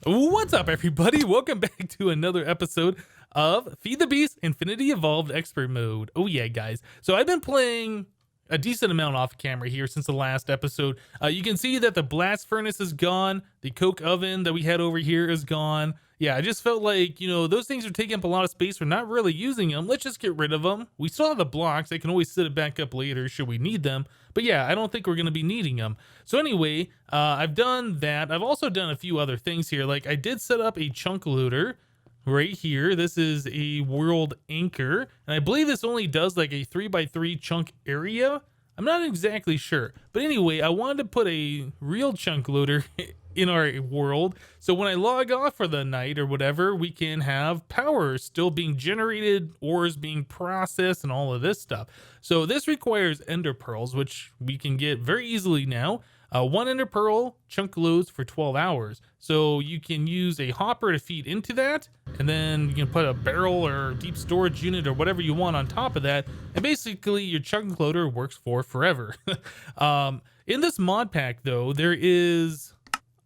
What's up, everybody? Welcome back to another episode of FTB Infinity Evolved Expert Mode. Oh yeah, guys. So I've been playing a decent amount off camera here since the last episode. You can see that the blast furnace is gone. The coke oven that we had over here is gone. Yeah, I just felt like, those things are taking up a lot of space. We're not really using them. Let's just get rid of them. We still have the blocks. I can always set it back up later should we need them. But yeah, I don't think we're going to be needing them. So anyway, I've done that. I've also done a few other things here. Like I did set up a chunk loader right here. This is a world anchor. And I believe this only does like a 3x3 chunk area. I'm not exactly sure. But anyway, I wanted to put a real chunk loader in our world. So when I log off for the night or whatever, we can have power still being generated, ores being processed, and all of this stuff. So this requires ender pearls, which we can get very easily now. One ender pearl chunk loads for 12 hours. So you can use a hopper to feed into that, and then you can put a barrel or deep storage unit or whatever you want on top of that. And basically your chunk loader works for forever. In this mod pack though, there is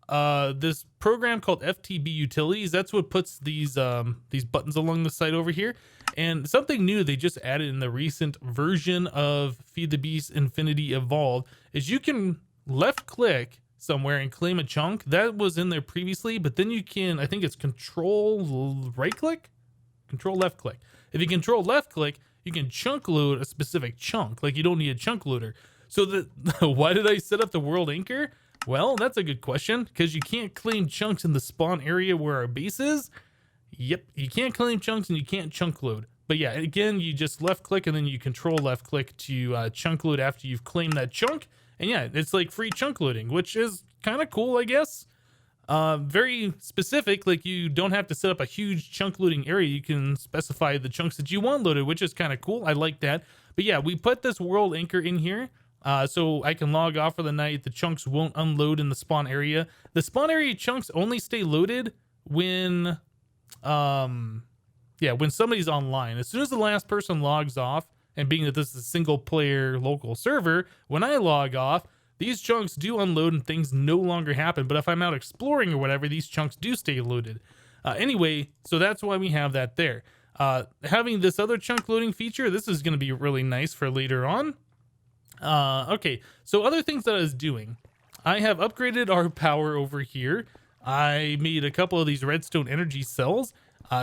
this program called FTB Utilities. That's what puts these buttons along the side over here. And something new they just added in the recent version of FTB Infinity Evolved is you can left click somewhere and claim a chunk. That was in there previously, but then you can, I think it's control right click, control left click. If you control left click, you can chunk load a specific chunk. Like you don't need a chunk loader. So why did I set up the world anchor? Well, that's a good question, because you can't claim chunks in the spawn area where our base is. Yep, you can't claim chunks and you can't chunk load. But yeah, again, you just left click and then you control left click to chunk load after you've claimed that chunk. And yeah, it's like free chunk loading, which is kind of cool, I guess. Very specific, like you don't have to set up a huge chunk loading area. You can specify the chunks that you want loaded, which is kind of cool. I like that. But yeah, we put this world anchor in here. So I can log off for the night. The chunks won't unload in the spawn area. The spawn area chunks only stay loaded when when somebody's online. As soon as the last person logs off, and being that this is a single player local server, when I log off, these chunks do unload and things no longer happen. But if I'm out exploring or whatever, these chunks do stay loaded. Anyway, so that's why we have that there. Having this other chunk loading feature, this is going to be really nice for later on. Okay, so other things that I was doing, I have upgraded our power over here. I made a couple of these redstone energy cells.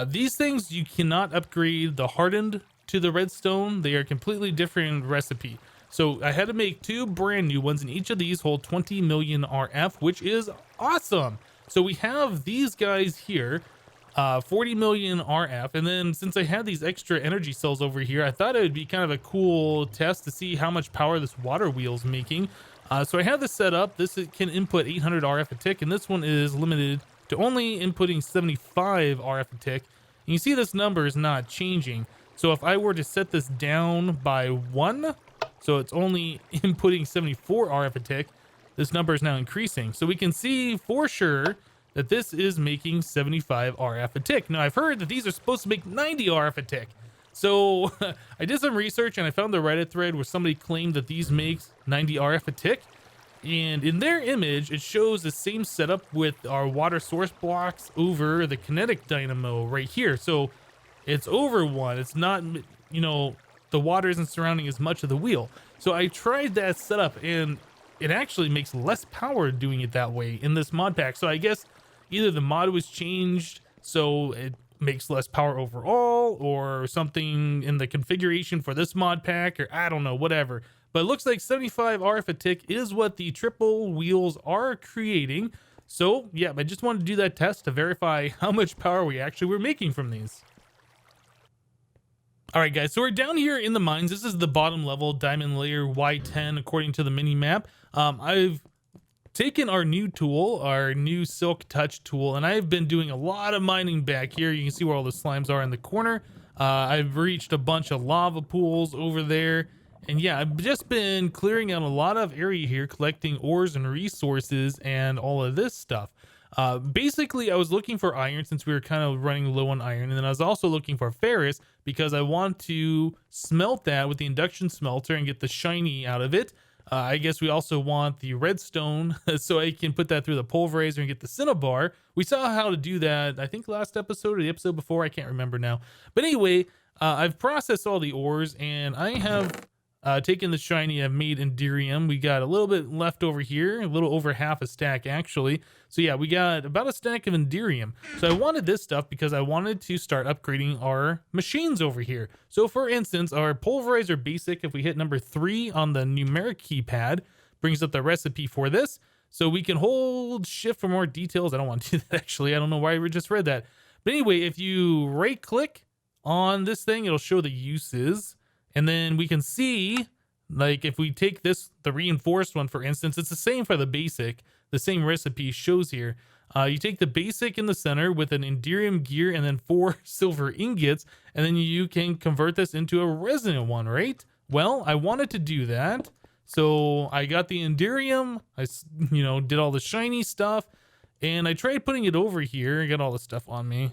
These things you cannot upgrade the hardened to the redstone. They are completely different recipe. So I had to make two brand new ones, and each of these hold 20 million RF, which is awesome. So we have these guys here, 40 million RF, and then since I had these extra energy cells over here, I thought it would be kind of a cool test to see how much power this water wheel is making. So I have this set up. This can input 800 RF a tick, and this one is limited to only inputting 75 RF a tick. And you see this number is not changing. So if I were to set this down by 1, so it's only inputting 74 RF a tick, this number is now increasing. So we can see for sure that this is making 75 RF a tick. Now I've heard that these are supposed to make 90 RF a tick. So I did some research and I found the Reddit thread where somebody claimed that these makes 90 RF a tick. And in their image, it shows the same setup with our water source blocks over the kinetic dynamo right here. So it's over 1. It's not, the water isn't surrounding as much of the wheel. So I tried that setup and it actually makes less power doing it that way in this mod pack. So I guess either the mod was changed so it makes less power overall, or something in the configuration for this mod pack, or I don't know, whatever. But it looks like 75 RF a tick is what the triple wheels are creating. So yeah, I just wanted to do that test to verify how much power we actually were making from these. All right, guys, so we're down here in the mines. This is the bottom level diamond layer Y10 according to the mini map. I've taken our new tool, our new silk touch tool, and I've been doing a lot of mining back here. You can see where all the slimes are in the corner. I've reached a bunch of lava pools over there. And yeah, I've just been clearing out a lot of area here, collecting ores and resources and all of this stuff. Basically, I was looking for iron since we were kind of running low on iron. And then I was also looking for ferrous because I want to smelt that with the induction smelter and get the shiny out of it. I guess we also want the redstone so I can put that through the pulverizer and get the cinnabar. We saw how to do that, I think last episode or the episode before, I can't remember now. But anyway, I've processed all the ores, and I have taken the shiny I've made Enderium. We got a little bit left over here, a little over half a stack actually. So yeah, we got about a stack of Enderium. So I wanted this stuff because I wanted to start upgrading our machines over here. So for instance, our pulverizer basic, if we hit number 3 on the numeric keypad, brings up the recipe for this. So we can hold shift for more details. I don't want to do that actually. I don't know why we just read that. But anyway, if you right click on this thing, it'll show the uses. And then we can see, like if we take this, the reinforced one, for instance, it's the same for the basic, the same recipe shows here. You take the basic in the center with an Enderium gear and then 4 silver ingots, and then you can convert this into a resonant one, right? Well, I wanted to do that. So I got the Enderium, I, did all the shiny stuff, and I tried putting it over here. I got all the stuff on me.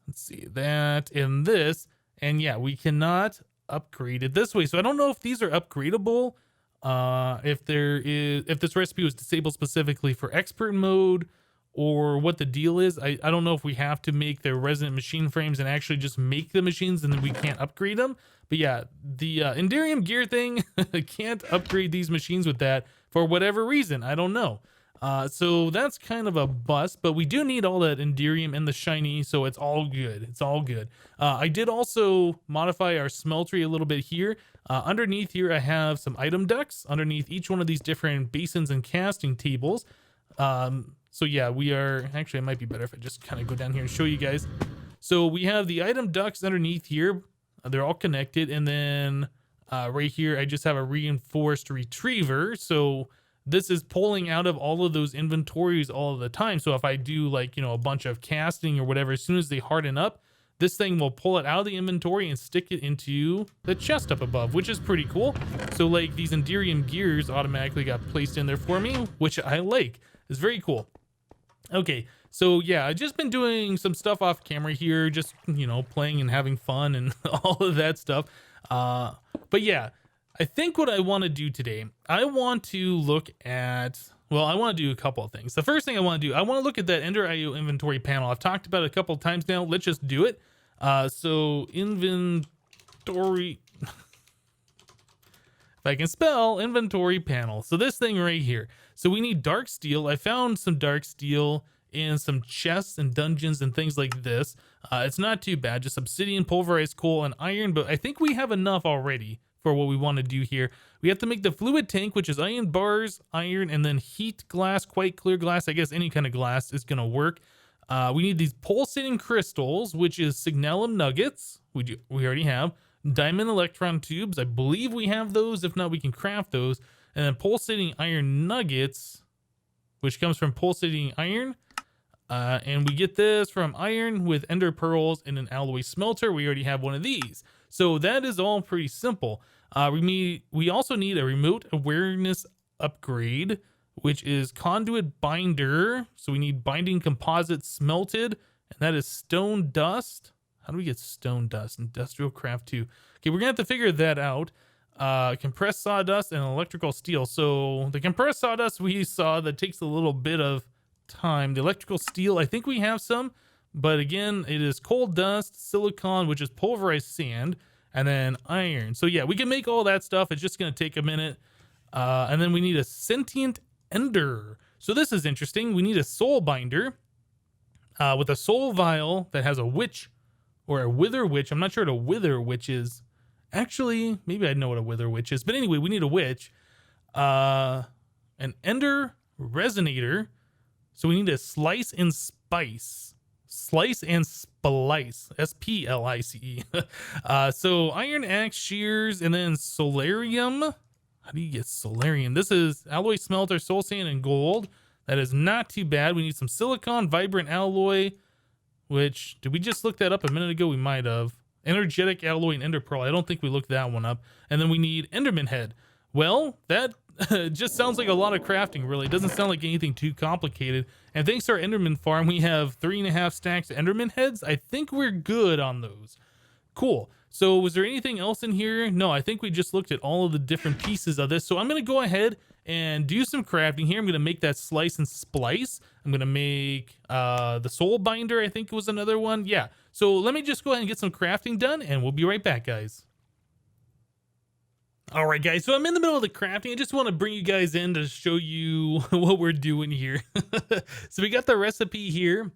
Let's see that and this, and yeah, we cannot upgrade it this way. So I don't know if these are upgradable, if this recipe was disabled specifically for expert mode, or what the deal is. I don't know if we have to make the resonant machine frames and actually just make the machines and then we can't upgrade them. But yeah, the Enderium gear thing, can't upgrade these machines with that for whatever reason. I don't know. So that's kind of a bust, but we do need all that Enderium and the shiny, so it's all good. It's all good. I did also modify our smeltery a little bit here. Underneath here, I have some item ducts underneath each one of these different basins and casting tables. So yeah, we are actually, it might be better if I just kind of go down here and show you guys. So we have the item ducts underneath here. They're all connected. And then right here, I just have a reinforced retriever. So this is pulling out of all of those inventories all of the time. So if I do like, a bunch of casting or whatever, as soon as they harden up, this thing will pull it out of the inventory and stick it into the chest up above, which is pretty cool. So like these Enderium gears automatically got placed in there for me, which I like. It's very cool. Okay, so yeah, I've just been doing some stuff off camera here, just, playing and having fun and all of that stuff. But yeah, I think what I want to do today, I want to look at, well, I want to do a couple of things. The first thing I want to do, I want to look at that Ender IO inventory panel. I've talked about it a couple of times now. Let's just do it. So inventory, if I can spell, inventory panel. So this thing right here. So we need dark steel. I found some dark steel in some chests and dungeons and things like this. It's not too bad, just obsidian, pulverized coal, and iron, but I think we have enough already for what we want to do here. We have to make the fluid tank, which is iron bars, iron, and then heat glass, quite clear glass. I guess any kind of glass is going to work. We need these pulsating crystals, which is signalum nuggets. We already have. Diamond electron tubes. I believe we have those. If not, we can craft those. And then pulsating iron nuggets, which comes from pulsating iron. And we get this from iron with ender pearls and an alloy smelter. We already have one of these. So that is all pretty simple. We also need a remote awareness upgrade, which is conduit binder. So we need binding composite smelted, and that is stone dust. How do we get stone dust? Industrial craft 2. Okay, we're gonna have to figure that out. Compressed sawdust and electrical steel. So the compressed sawdust we saw, that takes a little bit of time. The electrical steel, I think we have some, but again, it is coal dust, silicon, which is pulverized sand, and then iron. So yeah, we can make all that stuff. It's just going to take a minute. And then we need a sentient ender. So this is interesting. We need a soul binder with a soul vial that has a witch or a wither witch. I'm not sure what a wither witch is. Actually, maybe I know what a wither witch is. But anyway, we need a witch. An ender resonator. So we need a slice and spice. Slice and splice. S-P-L-I-C-E. So iron axe shears and then solarium. How do you get solarium? This is alloy smelter, soul sand, and gold. That is not too bad. We need some silicon, vibrant alloy, which, did we just look that up a minute ago? We might have. Energetic alloy and ender pearl. I don't think we looked that one up. And then we need enderman head. Well, that just sounds like a lot of crafting, really. It doesn't sound like anything too complicated. And thanks to our enderman farm, we have 3.5 stacks of enderman heads. I think we're good on those. Cool. So was there anything else in here? No, I think we just looked at all of the different pieces of this. So I'm going to go ahead and do some crafting here. I'm going to make that slice and splice. I'm going to make the soul binder, I think was another one. Yeah. So let me just go ahead and get some crafting done, and we'll be right back, guys. All right, guys, so I'm in the middle of the crafting. I just want to bring you guys in to show you what we're doing here. So we got the recipe here.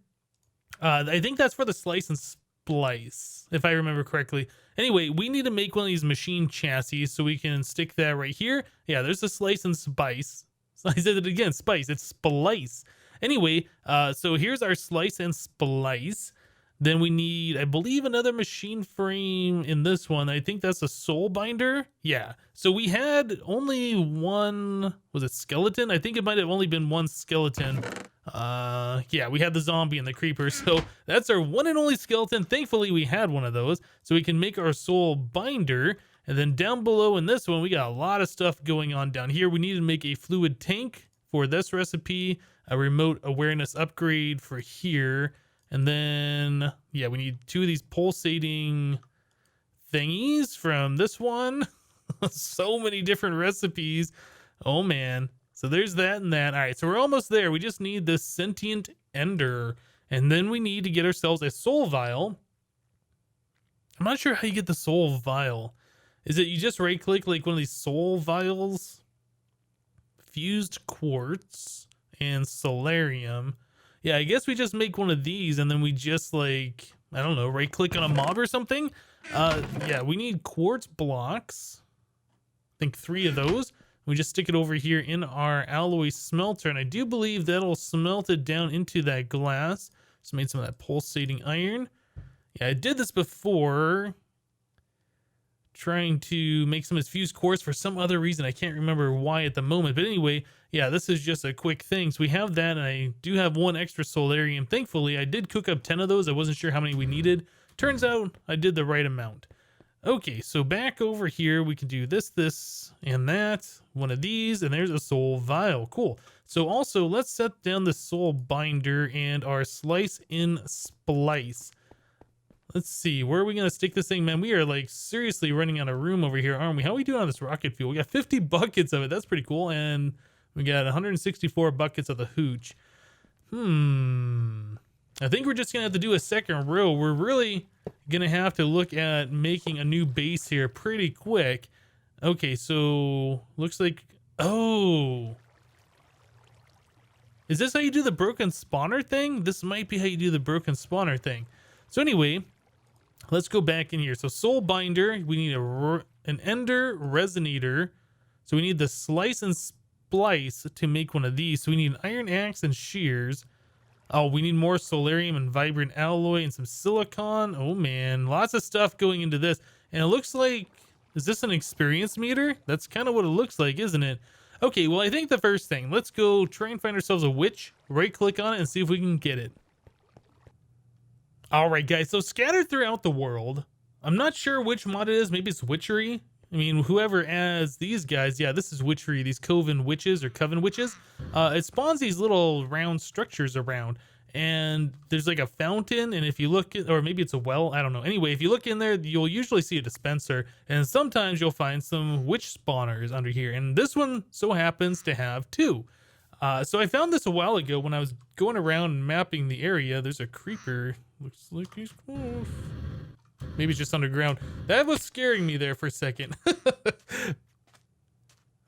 I think that's for the slice and splice, if I remember correctly. Anyway, we need to make one of these machine chassis, so we can stick that right here. Yeah, there's the slice and spice. So I said it again, spice. It's splice. Anyway, so here's our slice and splice. Then we need, I believe, another machine frame in this one. I think that's a soul binder. Yeah. So we had only one, was it skeleton? I think it might have only been one skeleton. Yeah, we had the zombie and the creeper. So that's our one and only skeleton. Thankfully, we had one of those. So we can make our soul binder. And then down below in this one, we got a lot of stuff going on down here. We need to make a fluid tank for this recipe, a remote awareness upgrade for here. And then, yeah, we need 2 of these pulsating thingies from this one. So many different recipes. Oh, man. So there's that and that. All right, so we're almost there. We just need this sentient ender. And then we need to get ourselves a soul vial. I'm not sure how you get the soul vial. Is it you just right-click like one of these soul vials? Fused quartz and solarium. Yeah, I guess we just make one of these and then we just like, I don't know, right click on a mob or something. Yeah, we need quartz blocks. I think 3 of those. We just stick it over here in our alloy smelter. And I do believe that'll smelt it down into that glass. Just made some of that pulsating iron. Yeah, I did this before, trying to make some of this fused quartz for some other reason. I can't remember why at the moment. But anyway, yeah, this is just a quick thing. So we have that, and I do have 1 extra solarium. Thankfully, I did cook up 10 of those. I wasn't sure how many we needed. Turns out I did the right amount. Okay, so back over here, we can do this, this, and that. One of these, and there's a soul vial. Cool. So also, let's set down the soul binder and our slice in splice. Let's see, where are we going to stick this thing? Man, we are like seriously running out of room over here, aren't we? How are we doing on this rocket fuel? We got 50 buckets of it. That's pretty cool. And we got 164 buckets of the hooch. I think we're just going to have to do a second row. We're really going to have to look at making a new base here pretty quick. Okay, so looks like, oh. Is this how you do the broken spawner thing? This might be how you do the broken spawner thing. So anyway, let's go back in here. So soul binder, we need an ender resonator. So we need the slice and splice to make one of these. So we need an iron axe and shears. Oh, we need more solarium and vibrant alloy and some silicon. Oh man, lots of stuff going into this. And it looks like, is this an experience meter? That's kind of what it looks like, isn't it? Okay, well, I think the first thing, let's go try and find ourselves a witch, right click on it and see if we can get it. All right, guys, so scattered throughout the world, I'm not sure which mod it is. Maybe it's witchery. I mean, whoever adds these guys, yeah, this is witchery, these coven witches or coven witches. It spawns these little round structures around, and there's like a fountain, and if you look at, or maybe it's a well, I don't know. Anyway, if you look in there, you'll usually see a dispenser, and sometimes you'll find some witch spawners under here, and this one so happens to have 2. So I found this a while ago when I was going around and mapping the area. There's a creeper. Looks like he's close. Maybe it's just underground. That was scaring me there for a second. Oh,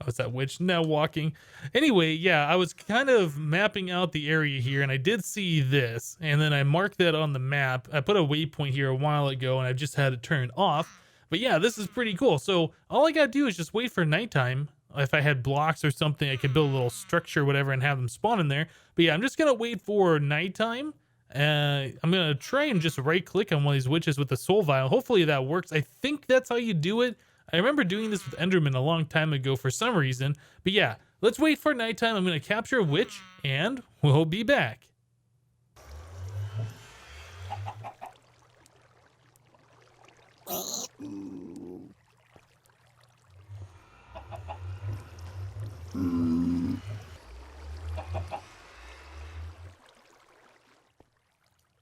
it's that witch now walking. Anyway, yeah, I was kind of mapping out the area here, and I did see this, and then I marked that on the map. I put a waypoint here a while ago, and I just had it turned off. But yeah, this is pretty cool. So all I gotta do is just wait for nighttime. If I had blocks or something, I could build a little structure or whatever and have them spawn in there. But yeah, I'm just gonna wait for nighttime. I'm gonna try and just right click on one of these witches with the soul vial. Hopefully that works. I think that's how you do it. I remember doing this with Enderman a long time ago for some reason. But yeah, let's wait for nighttime. I'm gonna capture a witch and we'll be back.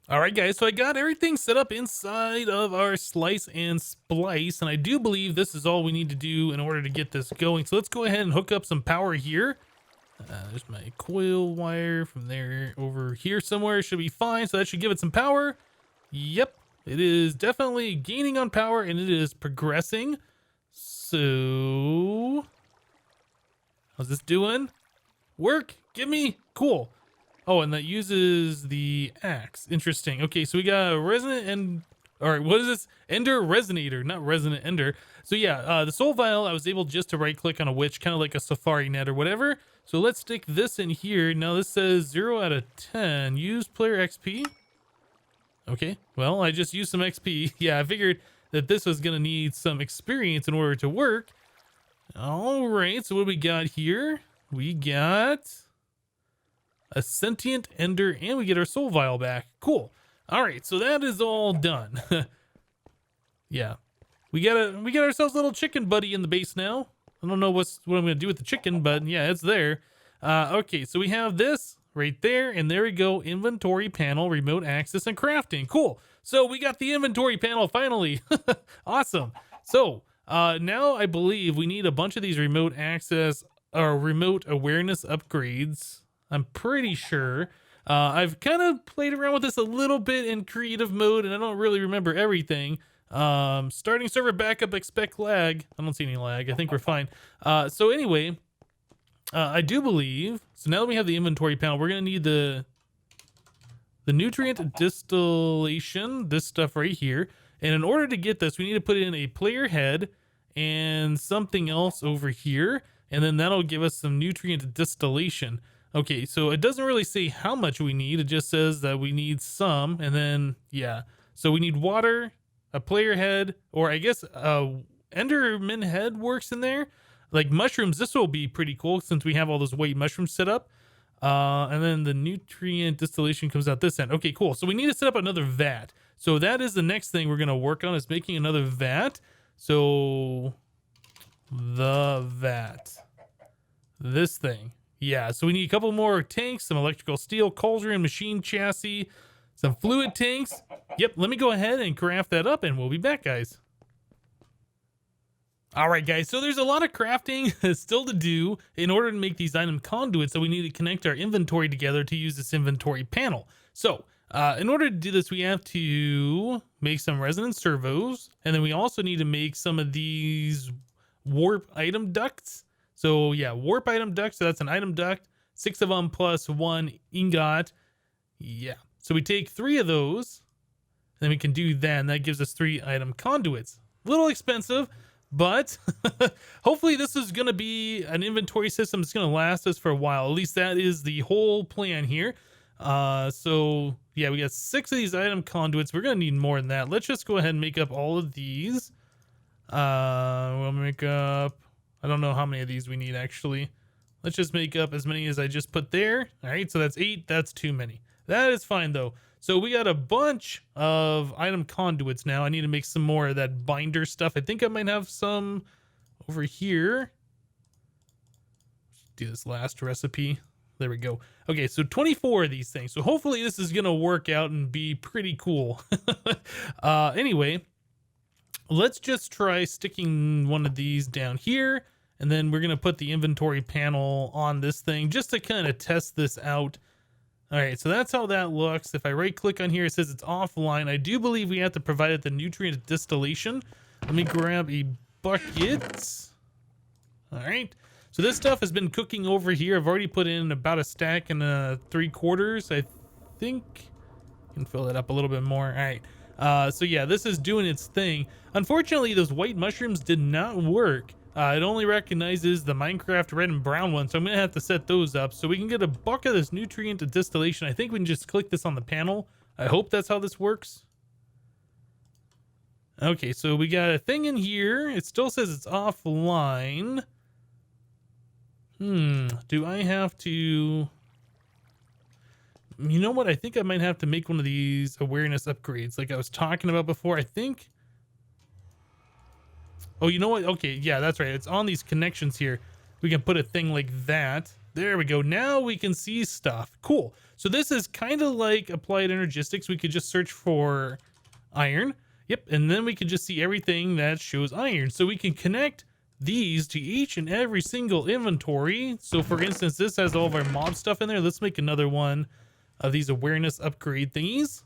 All right, guys, so I got everything set up inside of our slice and splice, and I do believe this is all we need to do in order to get this going. So let's go ahead and hook up some power here. There's my coil wire from there over here somewhere. Should be fine, so that should give it some power. Yep, it is definitely gaining on power, and it is progressing. So, how's this doing? Work, give me, cool. Oh, and that uses the axe. Interesting. Okay, so we got a resonant and, all right, what is this? Ender resonator, not resonant ender. So yeah, the soul vial, I was able just to right click on a witch, kind of like a safari net or whatever. So let's stick this in here. Now this says 0 out of 10. Use player XP. Okay, well, I just used some XP. Yeah, I figured that this was gonna need some experience in order to work. All right, so what do we got here? We got a sentient ender, and we get our soul vial back. Cool. All right, so that is all done. Yeah, we got ourselves a little chicken buddy in the base now. I don't know what I'm gonna do with the chicken, but yeah, it's there. Okay, so we have this right there, and there we go. Inventory panel, remote access, and crafting. Cool. So we got the inventory panel finally. Awesome. So now I believe we need a bunch of these remote access or remote awareness upgrades. I'm pretty sure. I've kind of played around with this a little bit in creative mode, and I don't really remember everything. Starting server backup, expect lag. I don't see any lag. I think we're fine. So anyway, I do believe, so now that we have the inventory panel, we're going to need the nutrient distillation, this stuff right here. And in order to get this, we need to put in a player head and something else over here. And then that'll give us some nutrient distillation. Okay, so it doesn't really say how much we need. It just says that we need some, and then, yeah. So we need water, a player head, or I guess Enderman head works in there. Like mushrooms, this will be pretty cool since we have all those white mushrooms set up. And then the nutrient distillation comes out this end. Okay, cool. So we need to set up another vat. So that is the next thing we're going to work on, is making another vat. So the vat, this thing. Yeah, so we need a couple more tanks, some electrical steel, cauldron, machine chassis, some fluid tanks. Yep, let me go ahead and craft that up, and we'll be back, guys. All right, guys, so there's a lot of crafting still to do in order to make these item conduits, so we need to connect our inventory together to use this inventory panel. So in order to do this, we have to make some resonance servos, and then we also need to make some of these warp item ducts. So yeah, warp item duct. So that's an item duct, 6 of them plus 1 ingot. Yeah. So we take 3 of those, and then we can do that. And that gives us 3 item conduits. A little expensive, but hopefully this is going to be an inventory system that's going to last us for a while. At least that is the whole plan here. So yeah, we got 6 of these item conduits. We're going to need more than that. Let's just go ahead and make up all of these. We'll make up, I don't know how many of these we need actually. Let's just make up as many as I just put there. All right, so that's 8. That's too many. That is fine though. So we got a bunch of item conduits now. I need to make some more of that binder stuff. I think I might have some over here. Let's do this last recipe. There we go. Okay, so 24 of these things. So hopefully this is gonna work out and be pretty cool. Anyway, let's just try sticking one of these down here, and then we're gonna put the inventory panel on this thing just to kind of test this out. All right, so that's how that looks. If I right click on here, it says it's offline. I do believe we have to provide it the nutrient distillation. Let me grab a bucket. All right, so this stuff has been cooking over here. I've already put in about a stack and 3/4. I think I can fill that up a little bit more. All right. So yeah, this is doing its thing. Unfortunately, those white mushrooms did not work. It only recognizes the Minecraft red and brown one, so I'm gonna have to set those up so we can get a bucket of this nutrient distillation. I think we can just click this on the panel. I hope that's how this works. Okay, so we got a thing in here. It still says it's offline. Do I have to... You know what? I think I might have to make one of these awareness upgrades like I was talking about before. I think... Oh, you know what? Okay, yeah, that's right. It's on these connections here. We can put a thing like that. There we go. Now we can see stuff. Cool. So this is kind of like applied energistics. We could just search for iron. Yep. And then we can just see everything that shows iron. So we can connect these to each and every single inventory. So for instance, this has all of our mob stuff in there. Let's make another one of these awareness upgrade thingies.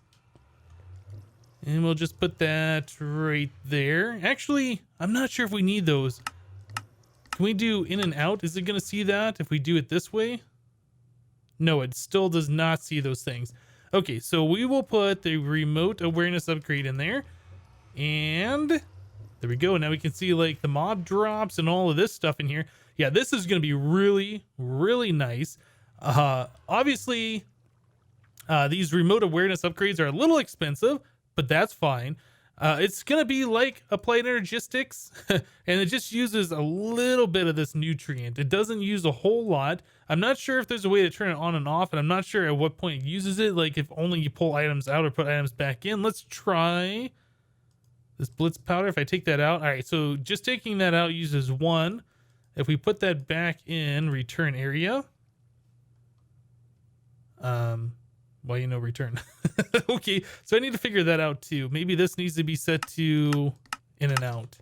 And we'll just put that right there. Actually, I'm not sure if we need those. Can we do in and out? Is it going to see that if we do it this way? No, it still does not see those things. Okay, so we will put the remote awareness upgrade in there. And there we go. Now we can see like the mob drops and all of this stuff in here. Yeah, this is going to be really, really nice. Obviously, these remote awareness upgrades are a little expensive, but that's fine. It's going to be like applied energistics, and it just uses a little bit of this nutrient. It doesn't use a whole lot. I'm not sure if there's a way to turn it on and off, and I'm not sure at what point it uses it, like if only you pull items out or put items back in. Let's try this blitz powder. If I take that out, all right, so just taking that out uses 1. If we put that back in return area, why you know return? Okay, so I need to figure that out too. Maybe this needs to be set to in and out.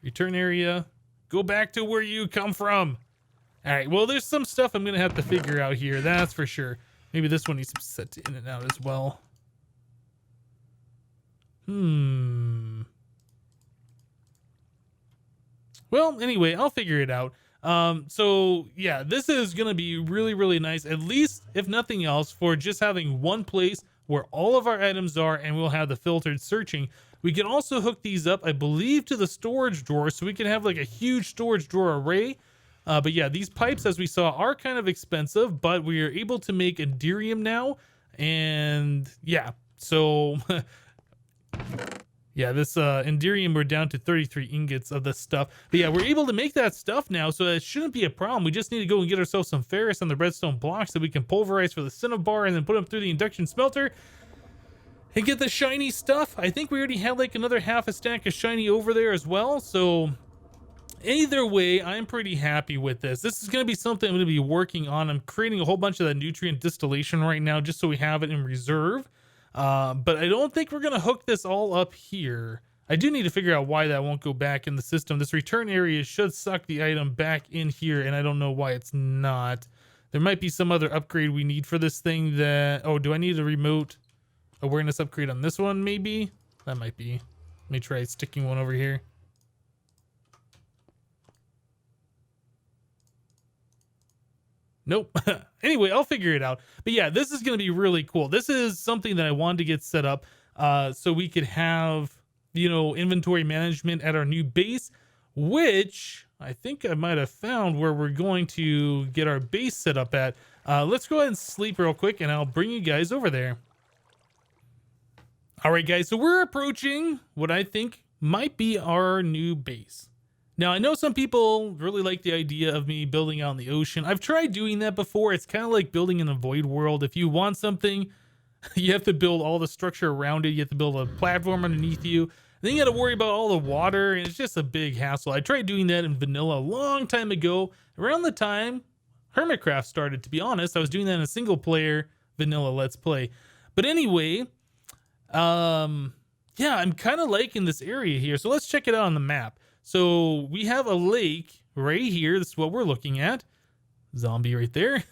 Return area. Go back to where you come from. All right, well, there's some stuff I'm going to have to figure out here. That's for sure. Maybe this one needs to be set to in and out as well. Well, anyway, I'll figure it out. So yeah, this is going to be really, really nice, at least if nothing else, for just having one place where all of our items are, and we'll have the filtered searching. We can also hook these up, I believe, to the storage drawer, so we can have like a huge storage drawer array. But yeah, these pipes, as we saw, are kind of expensive, but we are able to make Enderium now. And yeah, so yeah, this Enderium, we're down to 33 ingots of this stuff. But yeah, we're able to make that stuff now, so it shouldn't be a problem. We just need to go and get ourselves some ferrous on the redstone blocks that we can pulverize for the cinnabar and then put them through the induction smelter and get the shiny stuff. I think we already had like another half a stack of shiny over there as well. So either way, I'm pretty happy with this. This is going to be something I'm going to be working on. I'm creating a whole bunch of that nutrient distillation right now just so we have it in reserve. But I don't think we're going to hook this all up here. I do need to figure out why that won't go back in the system. This return area should suck the item back in here, and I don't know why it's not. There might be some other upgrade we need for this thing that... Oh, do I need a remote awareness upgrade on this one, maybe? That might be. Let me try sticking one over here. Nope. Anyway, I'll figure it out. But yeah, this is going to be really cool. This is something that I wanted to get set up so we could have, you know, inventory management at our new base, which I think I might have found where we're going to get our base set up at. Let's go ahead and sleep real quick, and I'll bring you guys over there. All right, guys, so we're approaching what I think might be our new base. Now, I know some people really like the idea of me building out in the ocean. I've tried doing that before. It's kind of like building in a void world. If you want something, you have to build all the structure around it. You have to build a platform underneath you. And then you got to worry about all the water, and it's just a big hassle. I tried doing that in vanilla a long time ago, around the time Hermitcraft started, to be honest. I was doing that in a single player vanilla Let's Play. But anyway, yeah, I'm kind of liking this area here. So let's check it out on the map. So we have a lake right here. This is what we're looking at. Zombie right there.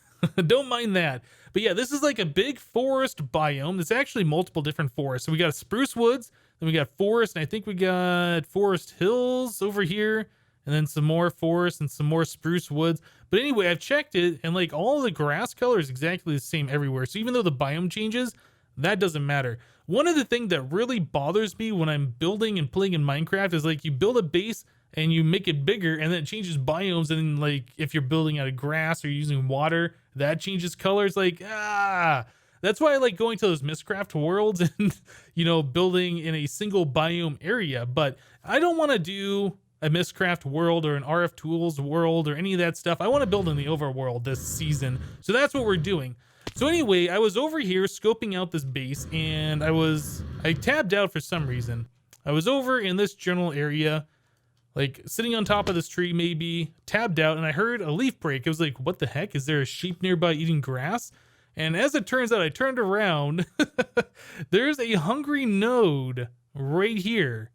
Don't mind that. But yeah, this is like a big forest biome. It's actually multiple different forests. So we got spruce woods, then we got forest, and I think we got forest hills over here, and then some more forest and some more spruce woods. But anyway, I've checked it, and like all the grass color is exactly the same everywhere. So even though the biome changes, that doesn't matter. One of the things that really bothers me when I'm building and playing in Minecraft is like you build a base and you make it bigger, and then it changes biomes. And then like if you're building out of grass or using water, that changes colors. Like, that's why I like going to those Mistcraft worlds and, you know, building in a single biome area. But I don't want to do a Mistcraft world or an RF Tools world or any of that stuff. I want to build in the overworld this season. So that's what we're doing. So anyway, I was over here scoping out this base, and I tabbed out for some reason. I was over in this general area. like sitting on top of this tree, maybe tabbed out, and I heard a leaf break. It was like, what the heck? Is there a sheep nearby eating grass? And as it turns out, I turned around. There's a hungry node right here.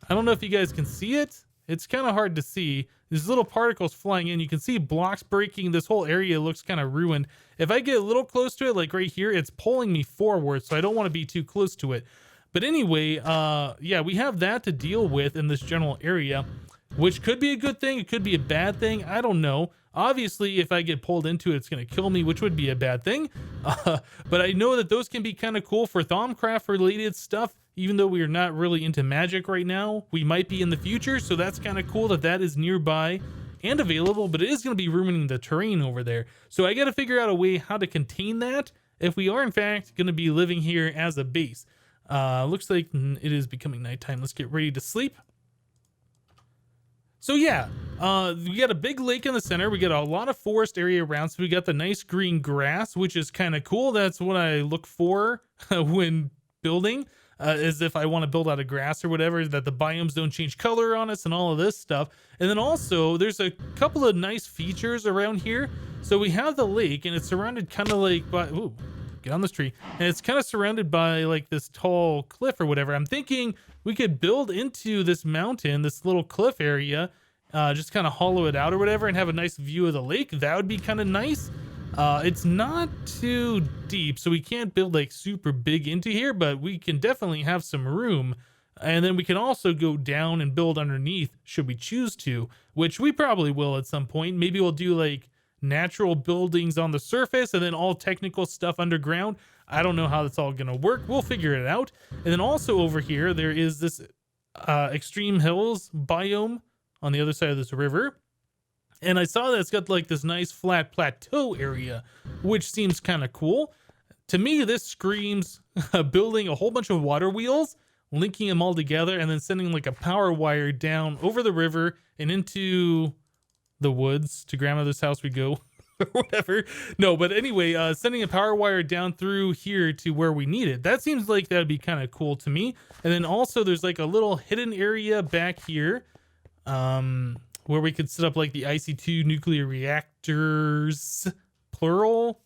I don't know if you guys can see it. It's kind of hard to see. There's little particles flying in. You can see blocks breaking. This whole area looks kind of ruined. If I get a little close to it, like right here, it's pulling me forward, so I don't want to be too close to it. But anyway, yeah, we have that to deal with in this general area, which could be a good thing. It could be a bad thing. I don't know. Obviously, if I get pulled into it, it's going to kill me, which would be a bad thing. But I know that those can be kind of cool for Thaumcraft related stuff. Even though we are not really into magic right now, we might be in the future. So that's kind of cool that that is nearby and available, but it is going to be ruining the terrain over there. So I got to figure out a way how to contain that if we are in fact going to be living here as a base. Looks like it is becoming nighttime. Let's get ready to sleep. So yeah, we got a big lake in the center. We got a lot of forest area around. So we got the nice green grass, which is kind of cool. That's what I look for when building, as if I want to build out of grass or whatever, that the biomes don't change color on us and all of this stuff. And then also there's a couple of nice features around here. So we have the lake and it's surrounded kind of like by, ooh, get on this tree. And it's kind of surrounded by like this tall cliff or whatever. I'm thinking we could build into this mountain, this little cliff area, just kind of hollow it out or whatever and have a nice view of the lake. That would be kind of nice. It's not too deep, so we can't build like super big into here, but we can definitely have some room. And then we can also go down and build underneath should we choose to, which we probably will at some point. Maybe we'll do like natural buildings on the surface and then all technical stuff underground. I don't know how that's all going to work. We'll figure it out. And then also over here, there is this extreme hills biome on the other side of this river. And I saw that it's got like this nice flat plateau area, which seems kind of cool. To me, this screams building a whole bunch of water wheels, linking them all together, and then sending like a power wire down over the river and into the woods. To grandmother's house we go, or whatever. No, but anyway, sending a power wire down through here to where we need it. That seems like that'd be kind of cool to me. And then also there's like a little hidden area back here, where we could set up like the IC2 nuclear reactors, plural,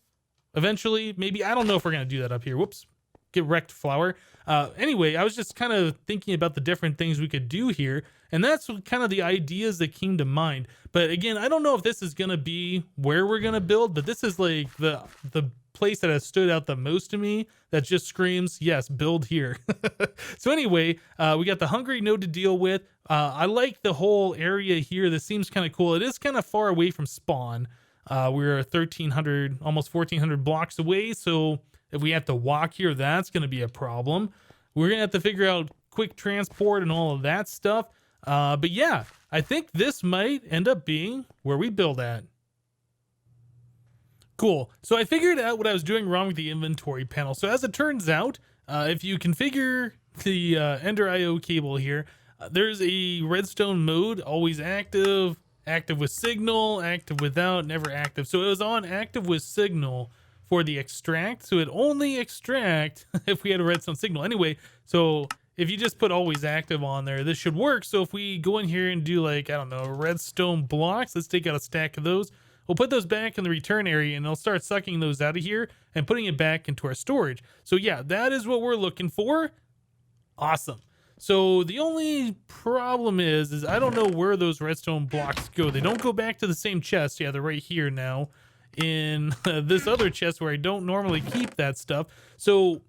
eventually. Maybe, I don't know if we're going to do that up here. Whoops, get wrecked, flower. Anyway, I was just kind of thinking about the different things we could do here, and that's kind of the ideas that came to mind. But again, I don't know if this is going to be where we're going to build, but this is like the place that has stood out the most to me that just screams, yes, build here. So anyway, we got the hungry node to deal with. I like the whole area here. This seems kind of cool. It is kind of far away from spawn. We're 1,300, almost 1,400 blocks away. So if we have to walk here, that's going to be a problem. We're going to have to figure out quick transport and all of that stuff. But yeah, I think this might end up being where we build at. Cool. So I figured out what I was doing wrong with the inventory panel. So as it turns out, if you configure the Ender IO cable here, there's a redstone mode, always active, active with signal, active without, never active. So it was on active with signal for the extract. So it only extract if we had a redstone signal. Anyway, so if you just put always active on there, this should work. So if we go in here and do like, I don't know, redstone blocks, let's take out a stack of those. We'll put those back in the return area and it'll start sucking those out of here and putting it back into our storage. So yeah, that is what we're looking for. Awesome. So the only problem is I don't know where those redstone blocks go. They don't go back to the same chest. Yeah, they're right here now in this other chest where I don't normally keep that stuff. So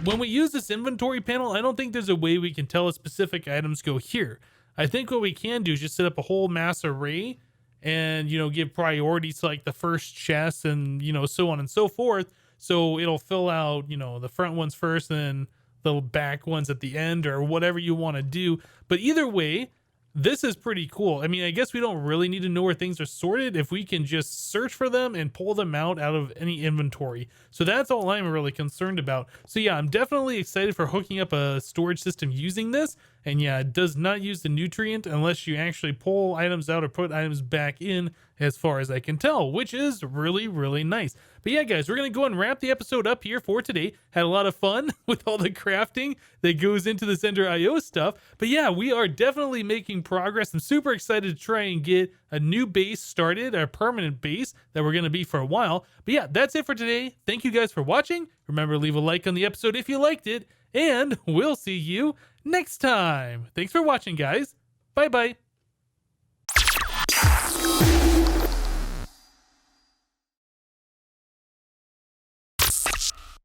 when we use this inventory panel, I don't think there's a way we can tell if specific items go here. I think what we can do is just set up a whole mass array and, you know, give priority to like the first chest and, you know, so on and so forth. So it'll fill out, you know, the front ones first and then the back ones at the end or whatever you want to do. But either way, this is pretty cool. I mean, I guess we don't really need to know where things are sorted if we can just search for them and pull them out of any inventory. So that's all I'm really concerned about. So yeah, I'm definitely excited for hooking up a storage system using this. And yeah, it does not use the nutrient unless you actually pull items out or put items back in, as far as I can tell, which is really, really nice. But yeah, guys, we're going to go and wrap the episode up here for today. Had a lot of fun with all the crafting that goes into this Ender IO stuff. But yeah, we are definitely making progress. I'm super excited to try and get a new base started, a permanent base that we're going to be for a while. But yeah, that's it for today. Thank you guys for watching. Remember, leave a like on the episode if you liked it, and we'll see you next time. Thanks for watching, guys. Bye-bye.